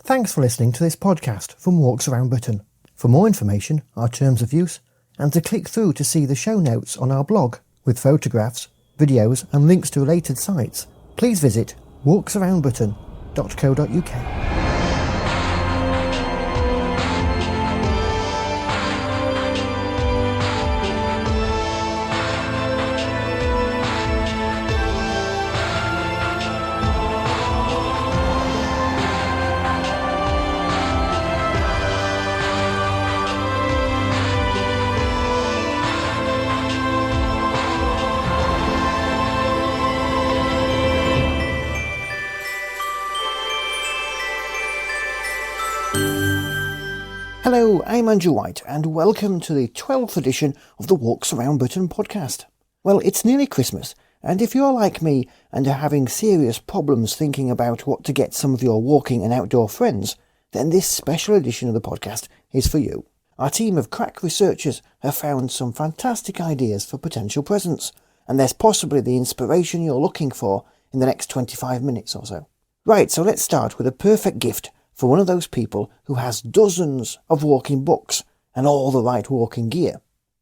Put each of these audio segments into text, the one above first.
Thanks for listening to this podcast from Walks Around Britain. For more information, our terms of use, and to click through to see the show notes on our blog with photographs, videos and links to related sites, please visit walksaroundbritain.co.uk. Hello, I'm Andrew White and welcome to the 12th edition of the Walks Around Britain podcast. Well, it's nearly Christmas, and if you're like me and are having serious problems thinking about what to get some of your walking and outdoor friends, then this special edition of the podcast is for you. Our team of crack researchers have found some fantastic ideas for potential presents, and there's possibly the inspiration you're looking for in the next 25 minutes or so. Right, so let's start with a perfect gift for one of those people who has dozens of walking books and all the right walking gear.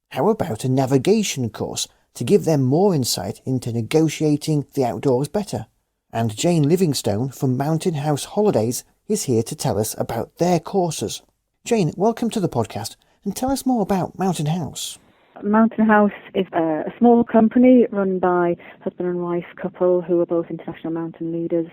How about a navigation course to give them more insight into negotiating the outdoors better? And Jane Livingstone from Mountain House Holidays is here to tell us about their courses. Jane, welcome to the podcast and tell us more about Mountain House. Mountain House is a small company run by husband and wife couple who are both international mountain leaders.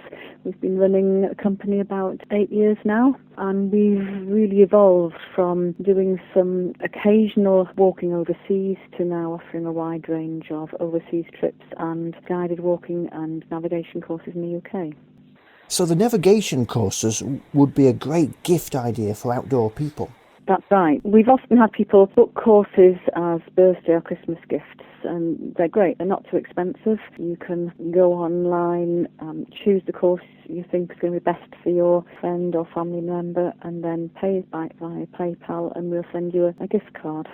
We've been running a company about 8 years now, and we've really evolved from doing some occasional walking overseas to now offering a wide range of overseas trips and guided walking and navigation courses in the UK. So the navigation courses would be a great gift idea for outdoor people. That's right. We've often had people book courses as birthday or Christmas gifts, and they're great. They're not too expensive. You can go online, choose the course you think is going to be best for your friend or family member, and then pay via PayPal, and we'll send you a gift card.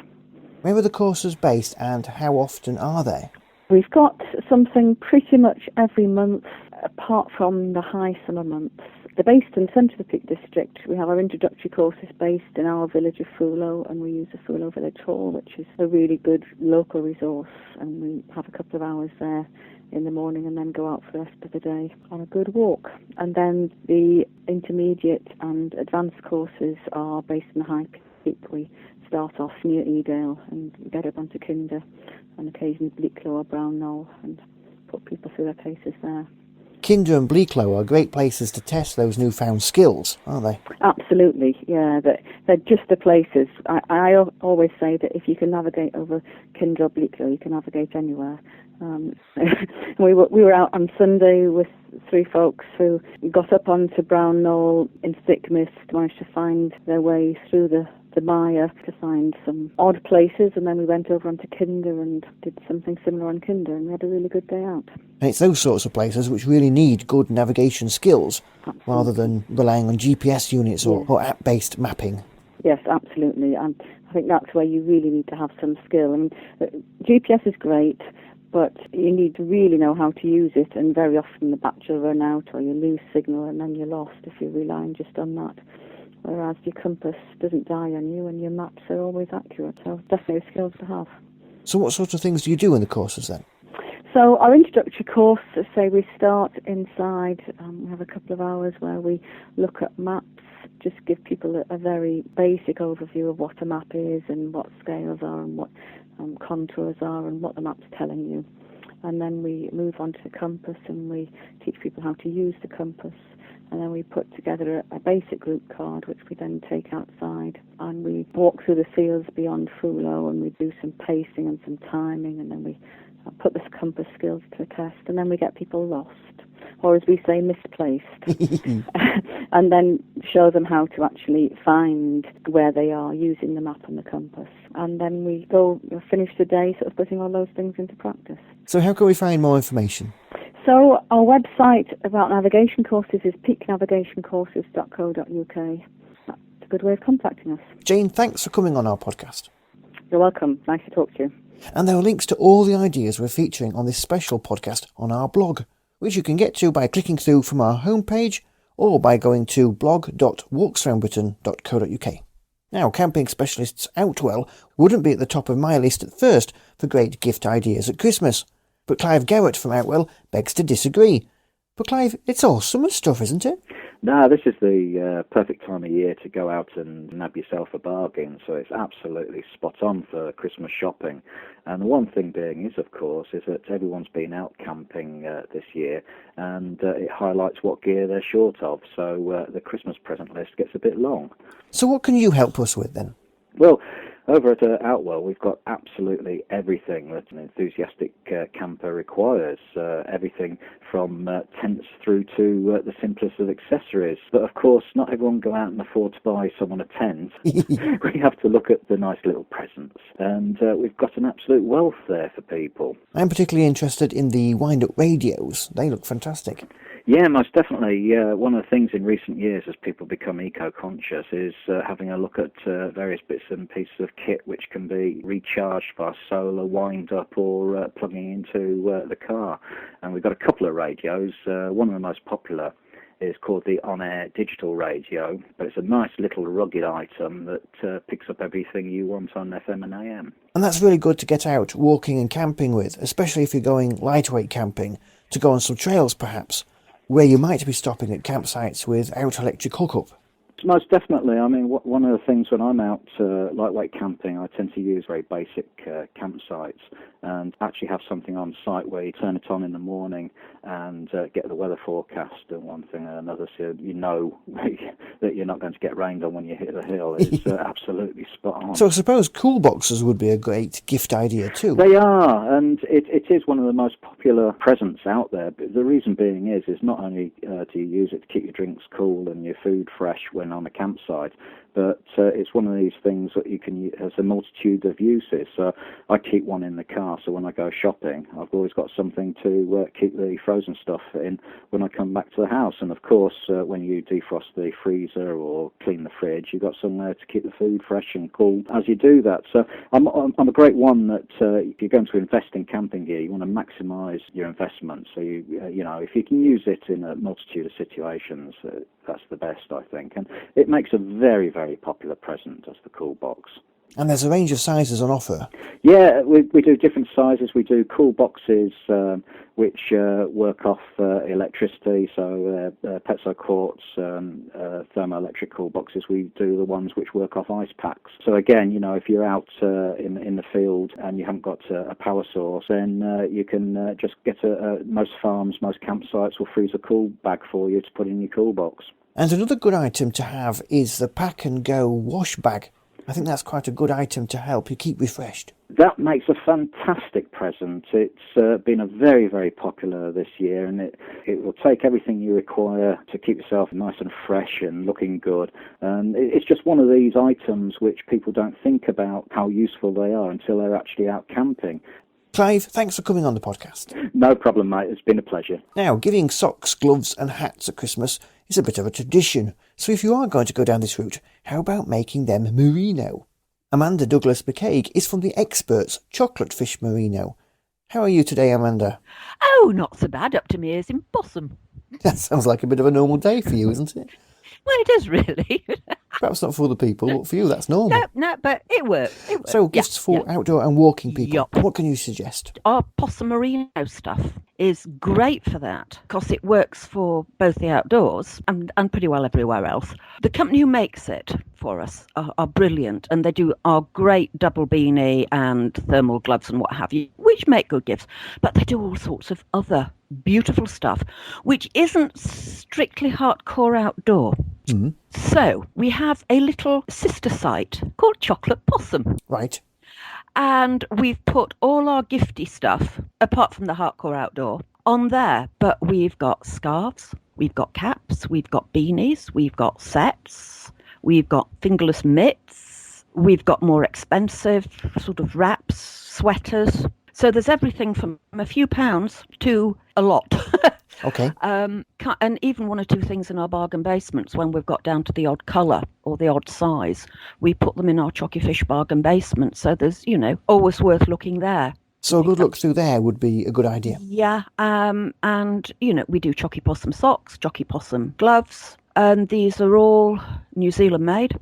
Where are the courses based and how often are they? We've got something pretty much every month, apart from the high summer months. They're based in Centre of the Peak District. We have our introductory courses based in our village of Fulo, and we use the Fulo Village Hall, which is a really good local resource, and we have a couple of hours there in the morning and then go out for the rest of the day on a good walk. And then the intermediate and advanced courses are based in the High Peak. We start off near Edale and get up onto Kinder and occasionally Bleaklow or Brownknoll and put people through their paces there. Kinder and Bleaklow are great places to test those newfound skills, aren't they? Absolutely, yeah. They're just the places. I always say that if you can navigate over Kinder or Bleaklow, you can navigate anywhere. We were out on Sunday with 3 folks who got up onto Brownknoll in thick mist, managed to find their way through the mire to find some odd places, and then we went over onto Kinder and did something similar on Kinder, and we had a really good day out. And it's those sorts of places which really need good navigation skills. Absolutely. Rather than relying on GPS units or app-based mapping. Yes, absolutely, and I think that's where you really need to have some skill. I mean, GPS is great, but you need to really know how to use it, and very often the battery will run out or you lose signal and then you're lost if you're relying just on that. Whereas your compass doesn't die on you and your maps are always accurate. So definitely skills to have. So what sort of things do you do in the courses then? So our introductory course, say we start inside, we have a couple of hours where we look at maps, just give people a very basic overview of what a map is and what scales are and what contours are and what the map's telling you. And then we move on to the compass and we teach people how to use the compass. And then we put together a basic route card, which we then take outside, and we walk through the fields beyond Fulo, and we do some pacing and some timing, and then we put the compass skills to the test, and then we get people lost, or as we say, misplaced, and then show them how to actually find where they are using the map and the compass. And then we go finish the day sort of putting all those things into practice. So how can we find more information? So our website about navigation courses is peaknavigationcourses.co.uk. That's a good way of contacting us. Jane, thanks for coming on our podcast. You're welcome. Nice to talk to you. And there are links to all the ideas we're featuring on this special podcast on our blog, which you can get to by clicking through from our homepage or by going to blog.walksaroundbritain.co.uk. Now, camping specialists Outwell wouldn't be at the top of my list at first for great gift ideas at Christmas, but Clive Garrett from Outwell begs to disagree. But Clive, it's all summer stuff, isn't it? No, this is the perfect time of year to go out and nab yourself a bargain, so it's absolutely spot on for Christmas shopping. And the one thing being is, of course, is that everyone's been out camping this year, and it highlights what gear they're short of, so the Christmas present list gets a bit long. So what can you help us with then? Well, over at Outwell, we've got absolutely everything that an enthusiastic camper requires. Everything from tents through to the simplest of accessories. But of course, not everyone can go out and afford to buy someone a tent. We have to look at the nice little presents. And we've got an absolute wealth there for people. I'm particularly interested in the wind-up radios. They look fantastic. Yeah, most definitely. One of the things in recent years as people become eco-conscious is having a look at various bits and pieces of kit which can be recharged via solar, wind-up or plugging into the car. And we've got a couple of radios. One of the most popular is called the On-Air Digital Radio, but it's a nice little rugged item that picks up everything you want on FM and AM. And that's really good to get out walking and camping with, especially if you're going lightweight camping, to go on some trails perhaps, where you might be stopping at campsites without electric hookup. Most definitely. I mean, one of the things when I'm out lightweight camping, I tend to use very basic campsites and actually have something on site where you turn it on in the morning and get the weather forecast and one thing and another, so you know that you're not going to get rained on when you hit the hill. It's absolutely spot on. So I suppose cool boxes would be a great gift idea too. They are, and it is one of the most popular presents out there. But the reason being is not only do you use it to keep your drinks cool and your food fresh when on a campsite, but it's one of these things that you can use as a multitude of uses. I keep one in the car, so when I go shopping, I've always got something to keep the frozen stuff in when I come back to the house. And of course, when you defrost the freezer or clean the fridge, you've got somewhere to keep the food fresh and cool as you do that. So I'm a great one that if you're going to invest in camping gear, you want to maximise your investment. So you know, if you can use it in a multitude of situations, that's the best, I think. And it makes a very, very popular present as the cool box. And there's a range of sizes on offer. Yeah, we do different sizes. We do cool boxes which work off electricity, so Petso quartz, thermoelectric cool boxes. We do the ones which work off ice packs. So again, you know, if you're out in the field and you haven't got a power source, then you can just get most farms, most campsites will freeze a cool bag for you to put in your cool box. And another good item to have is the Pack and Go wash bag. I think that's quite a good item to help you keep refreshed. That makes a fantastic present. It's been a very, very popular this year, and it will take everything you require to keep yourself nice and fresh and looking good. And it's just one of these items which people don't think about how useful they are until they're actually out camping. Clive, thanks for coming on the podcast. No problem, mate. It's been a pleasure. Now, giving socks, gloves and hats at Christmas is a bit of a tradition, so if you are going to go down this route, how about making them merino? Amanda Douglas McCaig is from the Experts Chocolate Fish Merino. How are you today, Amanda? Oh, not so bad, up to my ears in possum. That sounds like a bit of a normal day for you, isn't it? Well, it is really. Perhaps not for other people, but for you that's normal. No, but it works. So, gifts for outdoor and walking people. Yep. What can you suggest? Our possum merino stuff is great for that because it works for both the outdoors and pretty well everywhere else. The company who makes it for us are brilliant, and they do our great double beanie and thermal gloves and what have you, which make good gifts. But they do all sorts of other beautiful stuff, which isn't strictly hardcore outdoor. Mm-hmm. So we have a little sister site called Chocolate Possum. Right. And we've put all our gifty stuff, apart from the hardcore outdoor, on there. But we've got scarves, we've got caps, we've got beanies, we've got sets, we've got fingerless mitts, we've got more expensive sort of wraps, sweaters. So there's everything from a few pounds to a lot. Okay. And even one or two things in our bargain basements when we've got down to the odd colour or the odd size. We put them in our Chocky Fish bargain basement. So there's, always worth looking there. So a good look through there would be a good idea. Yeah, and we do Jockey Possum socks, Jockey Possum gloves, and these are all New Zealand made.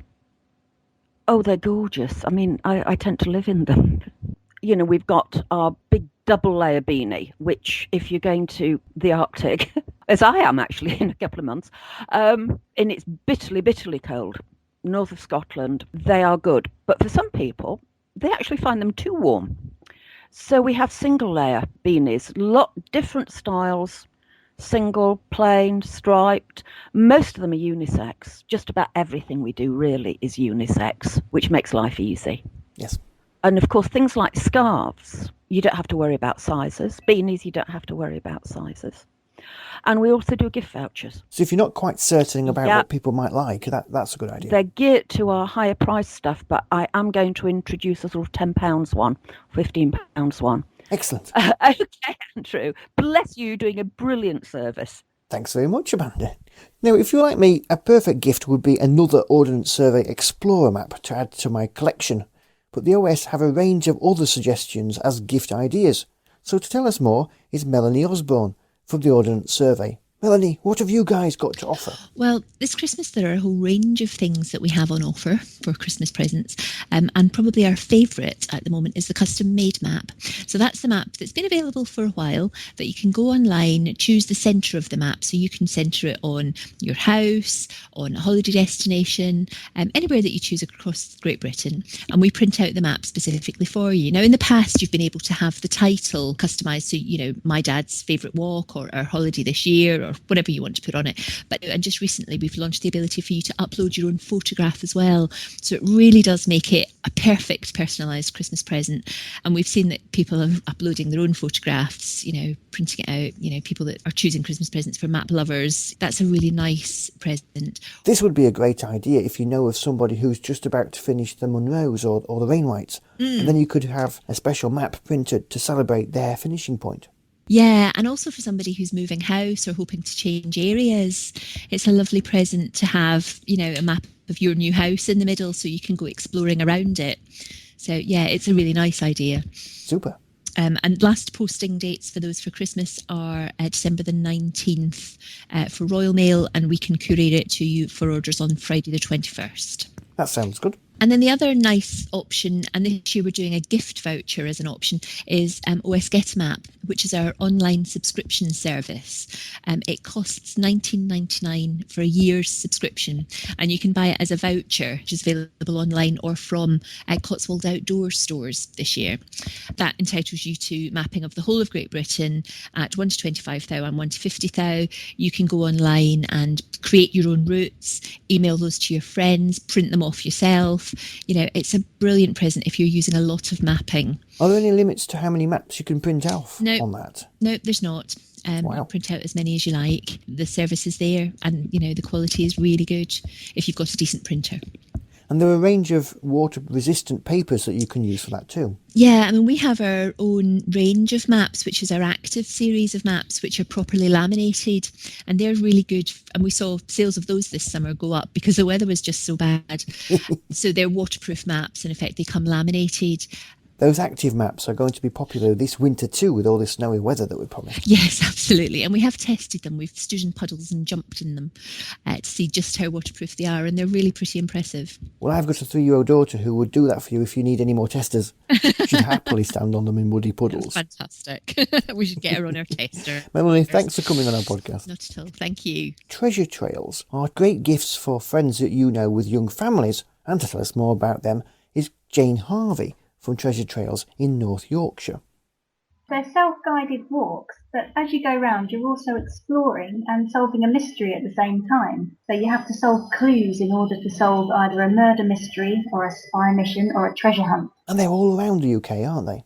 Oh, they're gorgeous. I mean, I tend to live in them. We've got our big double layer beanie, which if you're going to the Arctic, as I am actually in a couple of months, and it's bitterly, bitterly cold, north of Scotland, they are good. But for some people, they actually find them too warm. So we have single layer beanies, different styles, single, plain, striped. Most of them are unisex. Just about everything we do really is unisex, which makes life easy. Yes. And of course, things like scarves, you don't have to worry about sizes. Beanies, you don't have to worry about sizes. And we also do gift vouchers. So if you're not quite certain about what people might like, that's a good idea. They're geared to our higher price stuff, but I am going to introduce a sort of £10 one, £15 one. Excellent. Okay, Andrew. Bless you, doing a brilliant service. Thanks very much, Amanda. Now, if you're like me, a perfect gift would be another Ordnance Survey Explorer map to add to my collection. But the OS have a range of other suggestions as gift ideas. So to tell us more is Melanie Osborne from the Ordnance Survey. Melanie, what have you guys got to offer? Well, this Christmas there are a whole range of things that we have on offer for Christmas presents, and probably our favourite at the moment is the custom-made map. So that's the map that's been available for a while, that you can go online, choose the centre of the map, so you can centre it on your house, on a holiday destination, anywhere that you choose across Great Britain, and we print out the map specifically for you. Now, in the past, you've been able to have the title customised, so, my dad's favourite walk or our holiday this year, or whatever you want to put on it. And just recently we've launched the ability for you to upload your own photograph as well. So it really does make it a perfect personalised Christmas present. And we've seen that people are uploading their own photographs, printing it out, people that are choosing Christmas presents for map lovers. That's a really nice present. This would be a great idea if you know of somebody who's just about to finish the Munros or the Wainwrights. And then you could have a special map printed to celebrate their finishing point. Yeah, and also for somebody who's moving house or hoping to change areas, it's a lovely present to have, a map of your new house in the middle so you can go exploring around it. So yeah, it's a really nice idea. Super. And last posting dates for those for Christmas are December the 19th for Royal Mail, and we can courier it to you for orders on Friday the 21st. That sounds good. And then the other nice option, and this year we're doing a gift voucher as an option, is OS Get a Map, which is our online subscription service. It costs $19.99 for a year's subscription, and you can buy it as a voucher, which is available online or from Cotswold Outdoor stores this year. That entitles you to mapping of the whole of Great Britain at 1 to 25 thou and 1 to 50 thou. You can go online and create your own routes, email those to your friends, print them off yourself. It's a brilliant present if you're using a lot of mapping. Are there any limits to how many maps you can print off on that? No, there's not. Wow. Print out as many as you like. The service is there, and the quality is really good if you've got a decent printer. And there are a range of water-resistant papers that you can use for that too. Yeah, we have our own range of maps, which is our active series of maps, which are properly laminated, and they're really good. And we saw sales of those this summer go up because the weather was just so bad. So they're waterproof maps. In effect, they come laminated. Those active maps are going to be popular this winter too, with all this snowy weather that we promised. Yes, absolutely. And we have tested them. We've stood in puddles and jumped in them to see just how waterproof they are, and they're really pretty impressive. Well, I've got a 3-year-old daughter who would do that for you if you need any more testers. She'd happily stand on them in muddy puddles. That's fantastic. We should get her on our tester. Melanie, thanks for coming on our podcast. Not at all. Thank you. Treasure trails are great gifts for friends that you know with young families, and to tell us more about them is Jane Harvey from Treasure Trails in North Yorkshire. They're self-guided walks, but as you go round, you're also exploring and solving a mystery at the same time. So you have to solve clues in order to solve either a murder mystery or a spy mission or a treasure hunt. And they're all around the UK, aren't they?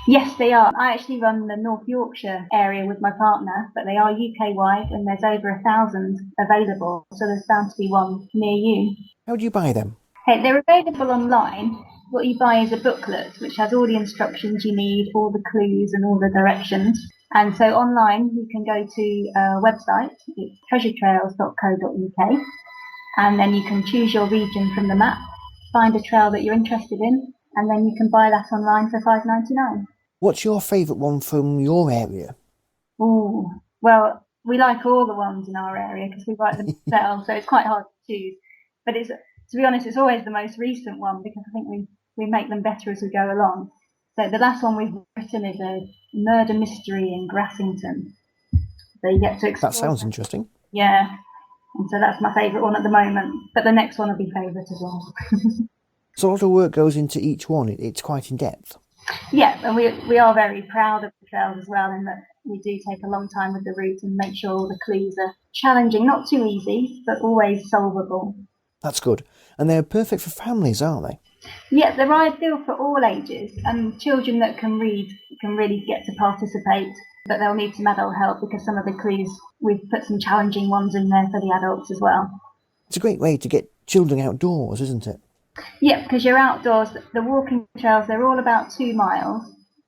Yes, they are. I actually run the North Yorkshire area with my partner, but they are UK-wide, and there's over 1,000 available, so there's bound to be one near you. How do you buy them? Hey, they're available online. What you buy is a booklet which has all the instructions you need, all the clues and all the directions. And so online you can go to a website, it's treasuretrails.co.uk, and then you can choose your region from the map, find a trail that you're interested in, and then you can buy that online for $5.99. What's your favourite one from your area? Oh, well, we like all the ones in our area because we write them ourselves, so it's quite hard to choose. But it's, to be honest, it's always the most recent one because I think we make them better as we go along. So the last one we've written is a murder mystery in Grassington. So you get to explore. That sounds interesting. Yeah, and so that's my favourite one at the moment. But the next one will be favourite as well. So a lot of work goes into each one. It's quite in depth. Yeah, and we are very proud of the trails as well, in that we do take a long time with the route and make sure all the clues are challenging, not too easy, but always solvable. That's good. And they're perfect for families, aren't they? Yeah, they're ideal for all ages, and children that can read can really get to participate, but they'll need some adult help because some of the clues, we've put some challenging ones in there for the adults as well. It's a great way to get children outdoors, isn't it? Yeah, because you're outdoors. The walking trails, they're all about 2 miles,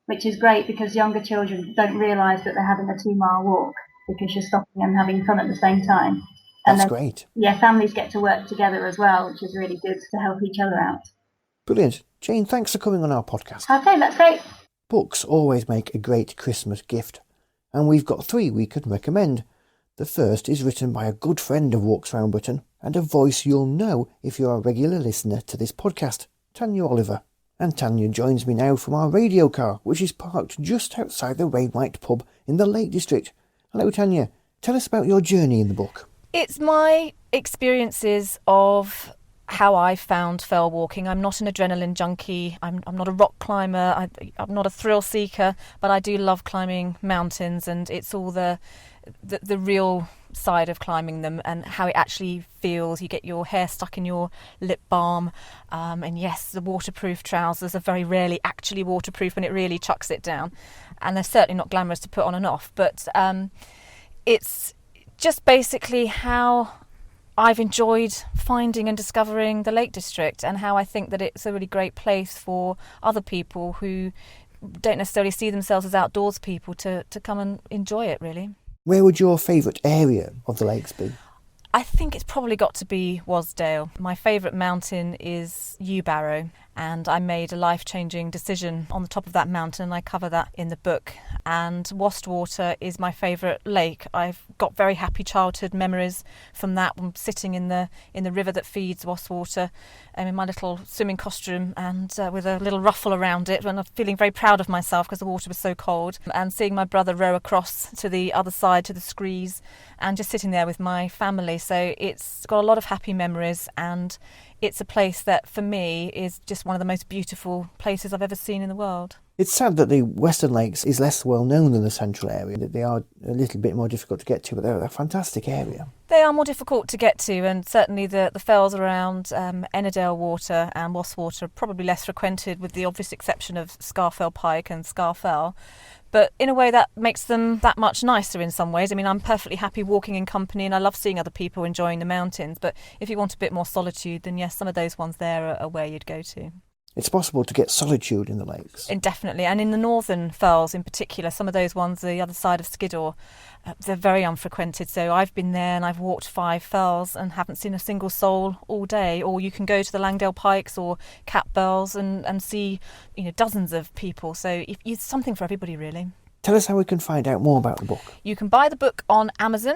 which is great because younger children don't realise that they're having a 2-mile walk because you're stopping and having fun at the same time. And That's then, great. Yeah, families get to work together as well, which is really good to help each other out. Brilliant. Jane, thanks for coming on our podcast. Okay, that's great. Books always make a great Christmas gift, and we've got 3 we could recommend. The first is written by a good friend of Walks Around Britain and a voice you'll know if you're a regular listener to this podcast, Tanya Oliver. And Tanya joins me now from our radio car, which is parked just outside the Wainwright pub in the Lake District. Hello, Tanya. Tell us about your journey in the book. It's my experiences of how I found fell walking. I'm not an adrenaline junkie. I'm not a rock climber. I'm not a thrill seeker, but I do love climbing mountains, and it's all the real side of climbing them and how it actually feels. You get your hair stuck in your lip balm, and yes, the waterproof trousers are very rarely actually waterproof, and it really chucks it down, and they're certainly not glamorous to put on and off, but it's just basically how I've enjoyed finding and discovering the Lake District, and how I think that it's a really great place for other people who don't necessarily see themselves as outdoors people to come and enjoy it, really. Where would your favourite area of the lakes be? I think it's probably got to be Wasdale. My favourite mountain is Yew Barrow, and I made a life-changing decision on the top of that mountain, and I cover that in the book. And Wastwater is my favourite lake. I've got very happy childhood memories from that, when sitting in the river that feeds Wastwater, in my little swimming costume and with a little ruffle around it, and I'm feeling very proud of myself because the water was so cold, and seeing my brother row across to the other side to the Screes, and just sitting there with my family. So it's got a lot of happy memories, and it's a place that for me is just one of the most beautiful places I've ever seen in the world. It's sad that the Western Lakes is less well known than the Central area, that they are a little bit more difficult to get to, but they're a fantastic area. They are more difficult to get to, and certainly the fells around Ennerdale Water and Wastwater are probably less frequented, with the obvious exception of Scarfell Pike and Scarfell. But in a way that makes them that much nicer in some ways. I mean, I'm perfectly happy walking in company, and I love seeing other people enjoying the mountains. But if you want a bit more solitude, then yes, some of those ones there are where you'd go to. It's possible to get solitude in the lakes. Definitely, and in the northern fells in particular, some of those ones the other side of Skiddaw, they're very unfrequented. So I've been there and I've walked 5 fells and haven't seen a single soul all day. Or you can go to the Langdale Pikes or Catbells and see, dozens of people. So it's something for everybody, really. Tell us how we can find out more about the book. You can buy the book on Amazon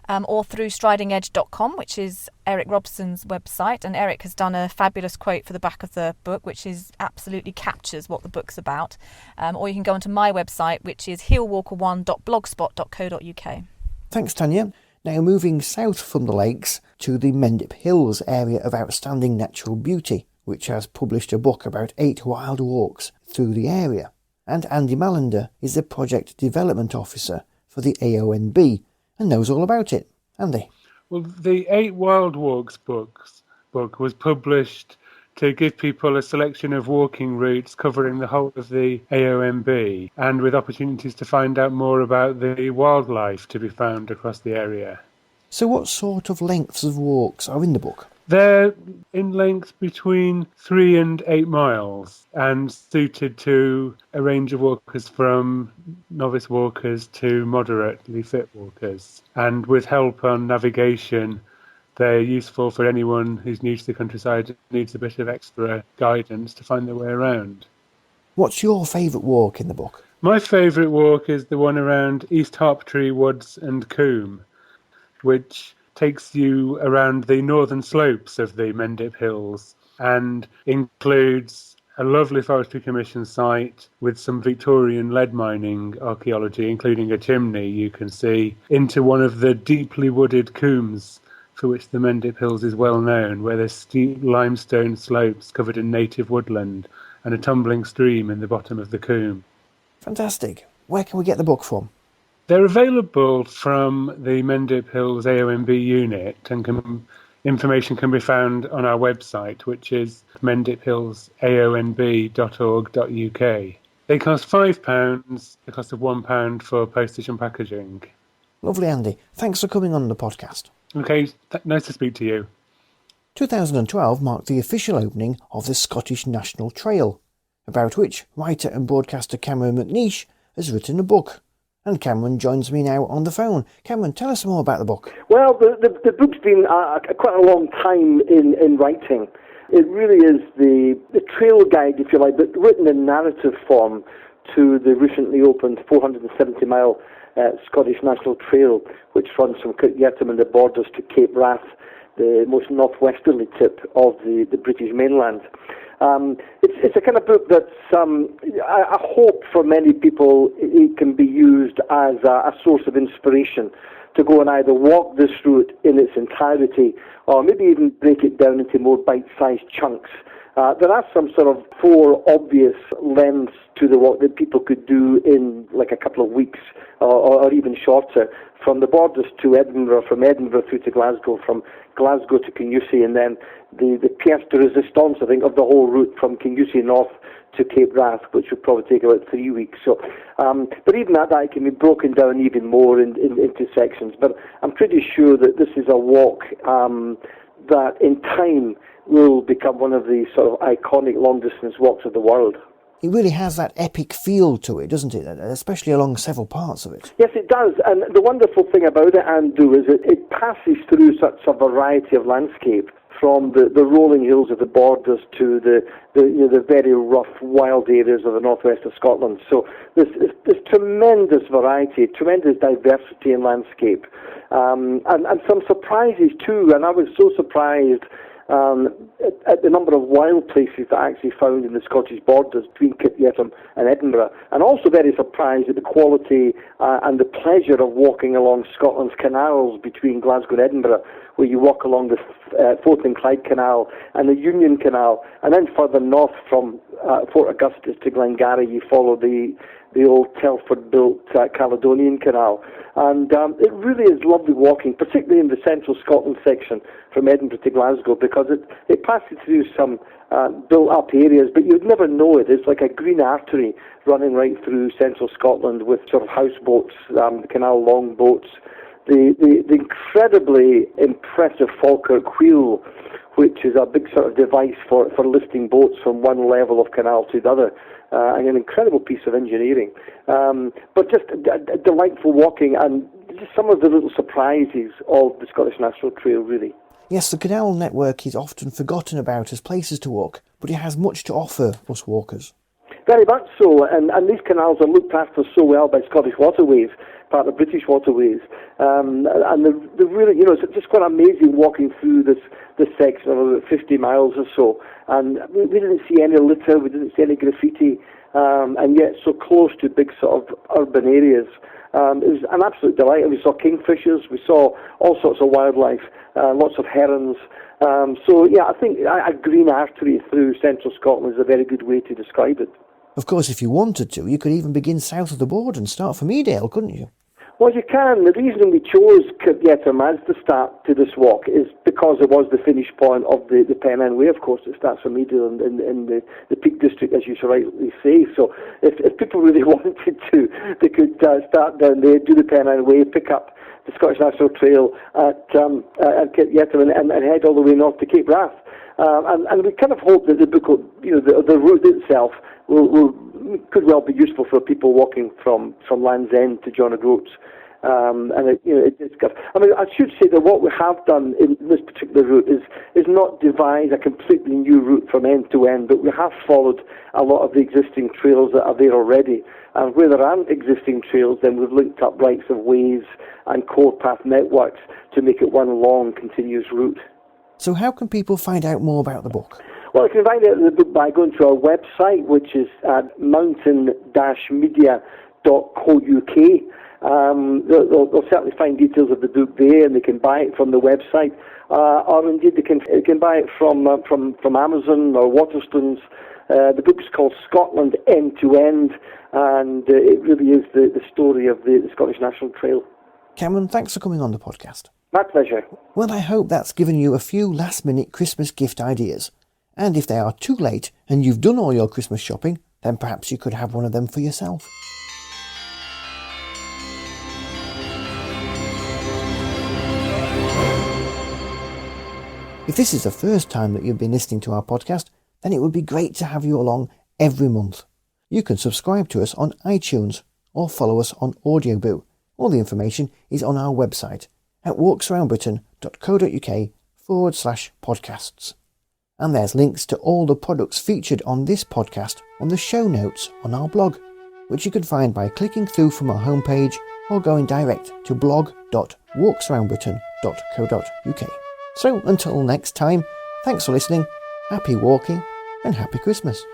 or through stridingedge.com, which is Eric Robson's website. And Eric has done a fabulous quote for the back of the book, which absolutely captures what the book's about. Or you can go onto my website, which is heelwalker1.blogspot.co.uk. Thanks, Tanya. Now moving south from the lakes to the Mendip Hills area of outstanding natural beauty, which has published a book about 8 wild walks through the area. And Andy Malander is the Project Development Officer for the AONB and knows all about it. Andy? Well, the 8 Wild Walks book was published to give people a selection of walking routes covering the whole of the AONB, and with opportunities to find out more about the wildlife to be found across the area. So what sort of lengths of walks are in the book? They're in length between 3 and 8 miles and suited to a range of walkers from novice walkers to moderately fit walkers. And with help on navigation, they're useful for anyone who's new to the countryside and needs a bit of extra guidance to find their way around. What's your favourite walk in the book? My favourite walk is the one around East Harptree Woods and Coombe, which takes you around the northern slopes of the Mendip Hills and includes a lovely Forestry Commission site with some Victorian lead mining archaeology, including a chimney you can see into one of the deeply wooded combes for which the Mendip Hills is well known, where there's steep limestone slopes covered in native woodland and a tumbling stream in the bottom of the combe. Fantastic. Where can we get the book from? They're available from the Mendip Hills AONB unit, and information can be found on our website, which is mendiphillsaonb.org.uk. They cost £5, the cost of £1 for postage and packaging. Lovely, Andy. Thanks for coming on the podcast. Okay, nice to speak to you. 2012 marked the official opening of the Scottish National Trail, about which writer and broadcaster Cameron McNeish has written a book. And Cameron joins me now on the phone. Cameron, tell us more about the book. Well, the book's been quite a long time in writing. It really is the trail guide, if you like, but written in narrative form to the recently opened 470-mile Scottish National Trail, which runs from Kirkyetim and the Borders to Cape Wrath, the most northwesterly tip of the British mainland. It's a kind of book that's, I hope for many people, it can be used as a source of inspiration to go and either walk this route in its entirety or maybe even break it down into more bite-sized chunks. There are some sort of 4 obvious lengths to the walk that people could do in like a couple of weeks or even shorter, from the Borders to Edinburgh, from Edinburgh through to Glasgow, from Glasgow to Kingussie, and then the pièce de résistance, I think, of the whole route from Kingussie north to Cape Wrath, which would probably take about 3 weeks. So, but even that can be broken down even more into sections. But I'm pretty sure that this is a walk that in time will become one of the sort of iconic long-distance walks of the world. It really has that epic feel to it, doesn't it? Especially along several parts of it. Yes, it does. And the wonderful thing about it, Andrew, is it passes through such a variety of landscape, from the rolling hills of the Borders to the very rough, wild areas of the northwest of Scotland. So there's tremendous variety, tremendous diversity in landscape, and some surprises too. And I was so surprised at the number of wild places that I actually found in the Scottish Borders between Kirkyetim and Edinburgh, and also very surprised at the quality and the pleasure of walking along Scotland's canals between Glasgow and Edinburgh, where you walk along the Forth and Clyde Canal and the Union Canal, and then further north from Fort Augustus to Glengarry you follow the old Telford-built Caledonian Canal. And it really is lovely walking, particularly in the central Scotland section from Edinburgh to Glasgow, because it passes through some built-up areas, but you'd never know it. It's like a green artery running right through central Scotland with sort of houseboats, canal longboats, the incredibly impressive Falkirk Wheel, which is a big sort of device for lifting boats from one level of canal to the other. And an incredible piece of engineering. But just a delightful walking, and just some of the little surprises of the Scottish National Trail, really. Yes, the canal network is often forgotten about as places to walk, but it has much to offer us walkers. Very much so, and these canals are looked after so well by Scottish Waterways, part of British Waterways, and they're really, it's just quite amazing walking through this section of about 50 miles or so, and we didn't see any litter, we didn't see any graffiti, and yet so close to big sort of urban areas. It was an absolute delight. We saw kingfishers, we saw all sorts of wildlife, lots of herons. So yeah, I think a green artery through central Scotland is a very good way to describe it. Of course, if you wanted to, you could even begin south of the border and start from Edale, couldn't you? Well, you can. The reason we chose Kirkyetim as the start to this walk is because it was the finish point of the Pennine Way, of course. It starts from Edale in the Peak District, as you so rightly say. So if people really wanted to, they could start down there, do the Pennine Way, pick up the Scottish National Trail at Kirkyetim and head all the way north to Cape Wrath. And we kind of hope that the book, the route itself could well be useful for people walking from Land's End to John O'Groats. It's got. I mean, I should say that what we have done in this particular route is not devise a completely new route from end to end, but we have followed a lot of the existing trails that are there already. And where there aren't existing trails, then we've linked up rights of ways and core path networks to make it one long, continuous route. So how can people find out more about the book? Well, you can find out the book by going to our website, which is at mountain-media.co.uk. They'll certainly find details of the book there, and they can buy it from the website, or indeed they can buy it from Amazon or Waterstones. The book's called Scotland End to End, and it really is the story of the Scottish National Trail. Cameron, thanks for coming on the podcast. My pleasure. Well, I hope that's given you a few last-minute Christmas gift ideas. And if they are too late and you've done all your Christmas shopping, then perhaps you could have one of them for yourself. If this is the first time that you've been listening to our podcast, then it would be great to have you along every month. You can subscribe to us on iTunes or follow us on Audioboo. All the information is on our website at walksaroundbritain.co.uk/podcasts. And there's links to all the products featured on this podcast on the show notes on our blog, which you can find by clicking through from our homepage or going direct to blog.walksaroundbritain.co.uk. So until next time, thanks for listening, happy walking and happy Christmas.